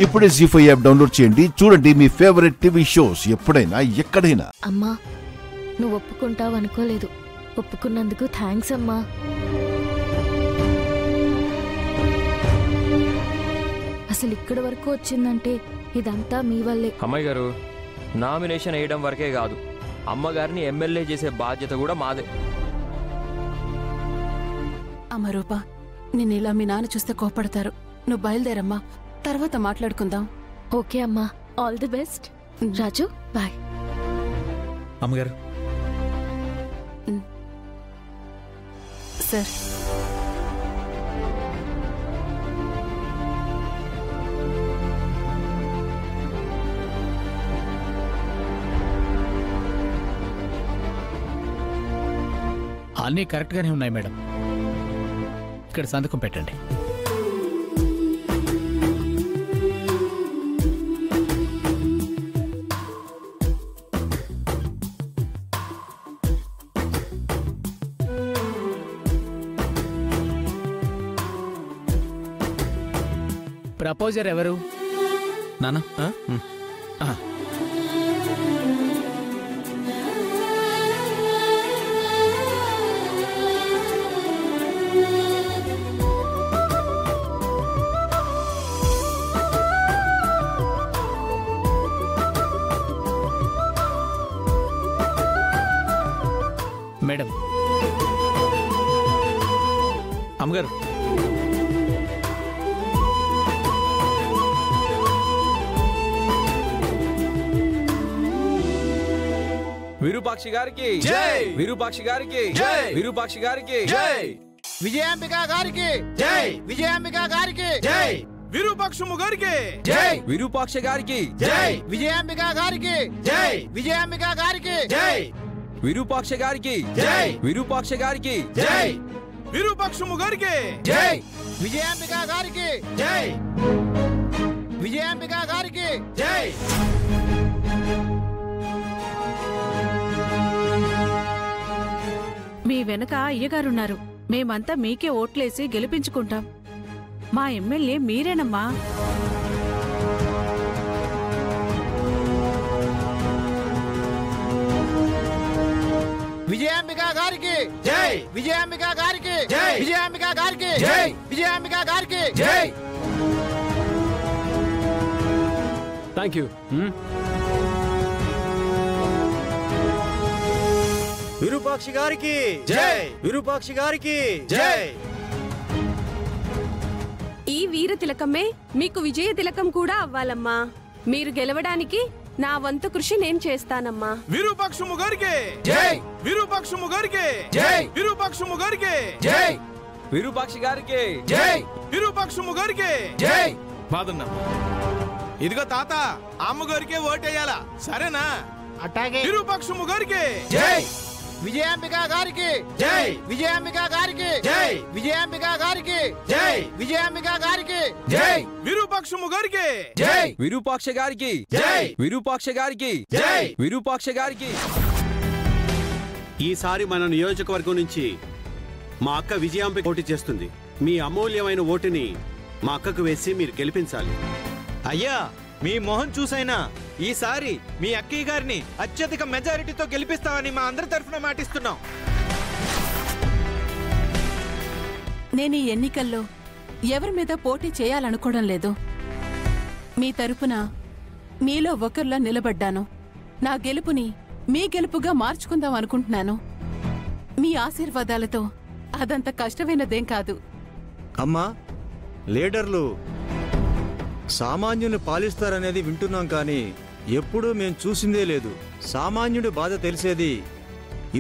ఇప్పుడే జీ5 app download చేయండి. చూడండి మీ ఫేవరెట్ టీవీ షోస్ ఎప్పుడైనా ఎక్కడైనా. అమ్మా, నువ్వు ఒప్పుకుంటావు అనుకోలేదు. ఒప్పుకున్నందుకు థ్యాంక్స్ అమ్మా. అసలు ఇక్కడి వరకు వచ్చిందంటే ఇదంతా మీ వల్లే. అమ్మాయి గారు, నామినేషన్ వేయడం వరకే కాదు, అమ్మగారిని ఎమ్మెల్యే చేసే బాధ్యత కూడా మాదే. అమ్మ రూపా, నిన్ను ఇలా మీ నాన్న చూస్తే కోపడతారు. నువ్వు బయలుదేరమ్మా, తర్వాత మాట్లాడుకుందాం. ఓకే అమ్మా, all the best. Raju bye. అమ్మగారు. సార్, అన్నీ కరెక్ట్గానే ఉన్నాయి మేడం. ఇక్కడ సంతకం పెట్టండి. ప్రపోజర్ ఎవరు? నాన్న, మేడం. అమ్మగారు, విరూపాక్షి గారికి జై, విరూపాక్షి గారికి జై, విరూపాక్షి గారికి జై, విజయాంబిక గారికి జై, విజయాంబిక గారికి జై, విరూపాక్షము గారికి జై, విరూపాక్ష గారికి జై, విజయాంబిక గారికి జై, విజయాంబిక గారికి జై, విరూపాక్ష గారికి జై, విరూపాక్ష గారికి జై, విరూపాక్షము గారికి జై, విజయాంబిక గారికి జై, విజయాంబిక గారికి జై. మీ వెనక అయ్యగారున్నారు. మేమంతా మీకే ఓట్లేసి గెలిపించుకుంటాం. మా ఎమ్మెల్యే మీరేనమ్మా. విజయాంబిక గారికి జై, విజయాంబిక గారికి జై, విజయాంబిక గారికి జై, విజయాంబిక గారికి జై. Thank you. విరూపాక్షి గారికి జై, విరూపాక్షి గారికి జై. ఈ వీర తిలకమే మీకు విజయ తిలకం కూడా అవ్వాలమ్మా. మీరు గెలవడానికి నా వంతు కృషి నేను చేస్తానమ్మా. విరూపాక్షము గారికి జై, విరూపాక్షము గారికి జై, విరూపాక్షము గారికి జై, విరూపాక్షి గారికి జై, విరూపాక్షము గారికి జై. బాదున్నా, ఇదిగో తాత, అమ్మగారికే ఓటేయాలా, సరేనా? అట్టాగే. విరూపాక్షము గారికి జై, విజయాంబిక గారికి జై, విజయాంబిక గారికి జై, విజయాంబిక గారికి జై, విజయాంబిక గారికి జై, విరూపాక్షము గారికి జై, విరూపాక్ష గారికి జై, విరూపాక్ష గారికి జై, విరూపాక్ష గారికి. ఈసారి మన నియోజకవర్గం నుంచి మా అక్క విజయాంబిక పోటీ చేస్తుంది. మీ అమూల్యమైన ఓటుని మా అక్కకు వేసి మీరు గెలిపించాలి. అయ్యా, మీ మొహం చూసైనా ఈసారి మీ అక్కయ్య గారిని అత్యధిక మెజారిటీతో గెలిపిస్తామని మా అందరి తరఫున మాటిస్తున్నాం. నేను ఈ ఎన్నికల్లో ఎవరి మీద పోటీ చేయాలనుకోవడం లేదు. మీ తరపున మీలో ఒకరిలా నిలబడ్డాను. నా గెలుపుని మీ గెలుపుగా మార్చుకుందాం అనుకుంటున్నాను. మీ ఆశీర్వాదాలతో అదంత కష్టమైనదేం కాదు. అమ్మా, లీడర్లు సామాన్యుని పాలిస్తారనేది వింటున్నాం, కానీ ఎప్పుడూ మేం చూసిందే లేదు. సామాన్యుడి బాధ తెలిసేది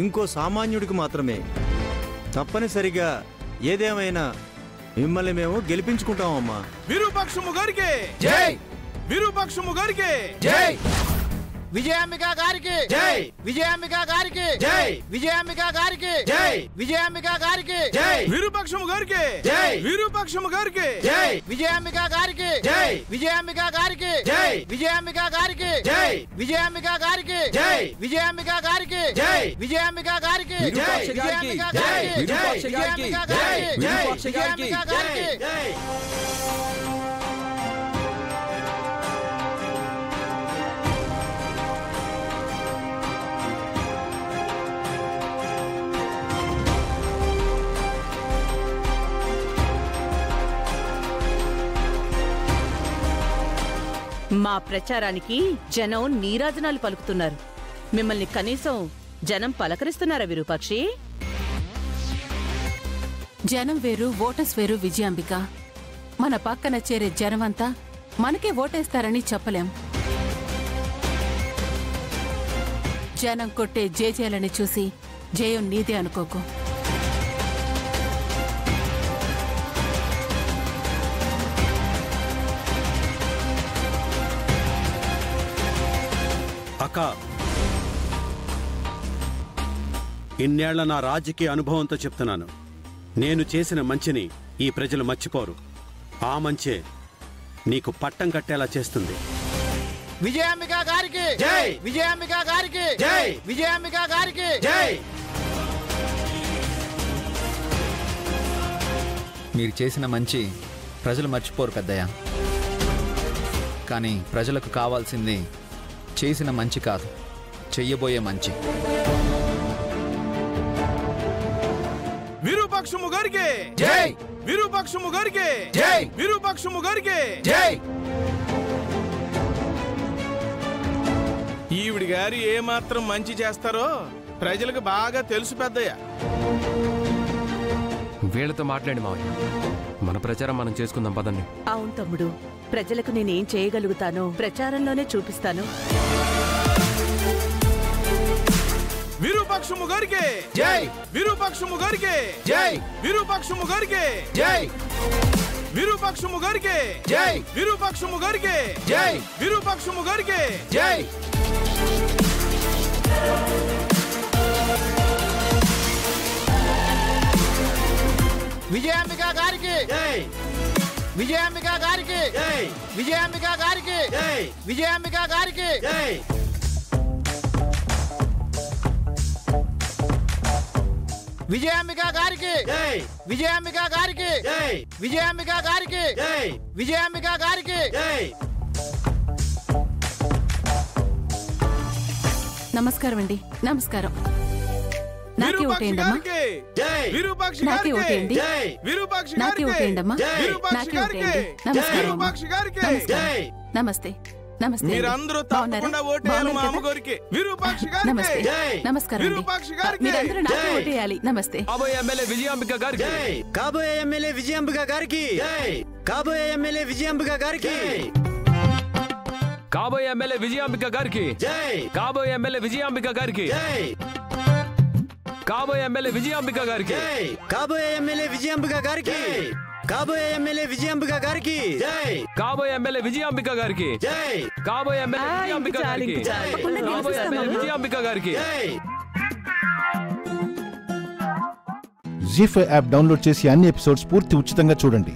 ఇంకో సామాన్యుడికి మాత్రమే. తప్పనిసరిగా ఏదేమైనా మిమ్మల్ని మేము గెలిపించుకుంటామమ్మా. విరూపాక్షము గారికి జై, విరూపాక్షము గారికి జై, విజయాంబిక గారికి జై, విజయాంబిక గారికి జై, విజయాంబిక గారికి జై, విజయాంబిక గారికి జై, విరూపాక్షము గారికి జై, విరూపాక్షము గారికి జై, విజయాంబిక గారికి జై, విజయాంబిక గారికి జై, విజయాంబిక గారికి జై, విజయాంబిక గారికి జై, విజయాంబిక గారికి జై, విజయాంబిక గారికి జై, విజయాంబిక గారికి జై, విజయాంబిక గారికి జై, విజయాంబిక గారికి జై. మా ప్రచారానికి జనం నీరాజనాలు పలుకుతున్నారు. మిమ్మల్ని కనీసం జనం పలకరిస్తున్నారా విరూపాక్షి? జనం వేరు, ఓటర్స్ వేరు విజయాంబిక. మన పక్కన చేరే జనమంతా మనకే ఓటేస్తారని చెప్పలేం. జనం కొట్టే జేజేలని చూసి జయం నీదే అనుకోకు. అక్క, ఇన్నేళ్ల నా రాజకీయ అనుభవంతో చెప్తున్నాను, నేను చేసిన మంచిని ఈ ప్రజలు మర్చిపోరు. ఆ మంచే నీకు పట్టం కట్టేలా చేస్తుంది. విజయాంబిక గారికి జై! విజయాంబిక గారికి జై! విజయాంబిక గారికి జై! మీరు చేసిన మంచి ప్రజలు మర్చిపోరు పెద్దయ్య. కానీ ప్రజలకు కావాల్సింది చేసిన మంచి కాదు, చెయ్యబోయే మంచి. విరూపాక్షము గారికి జై! విరూపాక్షము గారికి జై! విరూపాక్షము గారికి జై! ఈవిడి గారు ఏమాత్రం మంచి చేస్తారో ప్రజలకు బాగా తెలుసు పెద్దయ్య. వీళ్లతో మాట్లాడి మావయ్య, మన ప్రచారం మనం చేసుకుందాం పదండి. అవును తమ్ముడు, ప్రజలకు నేనేం చేయగలుగుతానో ప్రచారంలోనే చూపిస్తాను. విరూపాక్షము గారికి జై! విరూపాక్షము గారికి జై! విరూపాక్షము గారికి జై! విరూపాక్షము గారికి జై! విరూపాక్షము గారికి జై! విరూపాక్షము గారికి జై! విజయాంబిక గారికి జై! విజయాంబిక గారికి జై! విజయాంబిక గారికి జై! విజయాంబిక గారికి జై! విజయాంబిక గారికి జై! విజయాంబిక గారికి జై! విజయాంబిక గారికి జై! విజయాంబిక గారికి జై! నమస్కారం అండి. నమస్కారం. నాకే ఓటేయండి అమ్మా. నాకే ఓటేయండి. నాకే ఓటేయండి అమ్మా. నాకే ఓటేయండి. నమస్కారం అమ్మా. నమస్తే. నమస్తే. మీరందరూ తప్పకుండా ఓటేయాలి మా అమ్మగారికి. విరూపాక్షి గారికి నమస్తే. నమస్కారం అండి. మీరందరూ నాకే ఓటేయాలి. నమస్తే. కాబోయే ఎమ్మెల్యే విజయాంబిక గారికి కాబోయే ఎమ్మెల్యే విజయాంబిక గారికి కాబోయే ఎమ్మెల్యే విజయాంబిక గారికి కాబోయే ఎమ్మెల్యే విజయాంబిక గారికి కాబోయే ఎమ్మెల్యే విజయాంబిక గారికి కాబోయే ఎమ్మెల్యే విజయాంబిక గారికి కాబోయే ఎమ్మెల్యే విజయాంబిక గారికి కాబోయే ఎమ్మెల్యే విజయాంబిక గారికి కాబోయే ఎమ్మెల్యే విజయాంబిక గారికి కాబోయే ఎమ్మెల్యే విజయాంబిక గారికి కాబోయే ఎమ్మెల్యే విజయాంబిక గారికి జీ5 యాప్ డౌన్లోడ్ చేసి అన్ని ఎపిసోడ్స్ పూర్తి ఉచితంగా చూడండి.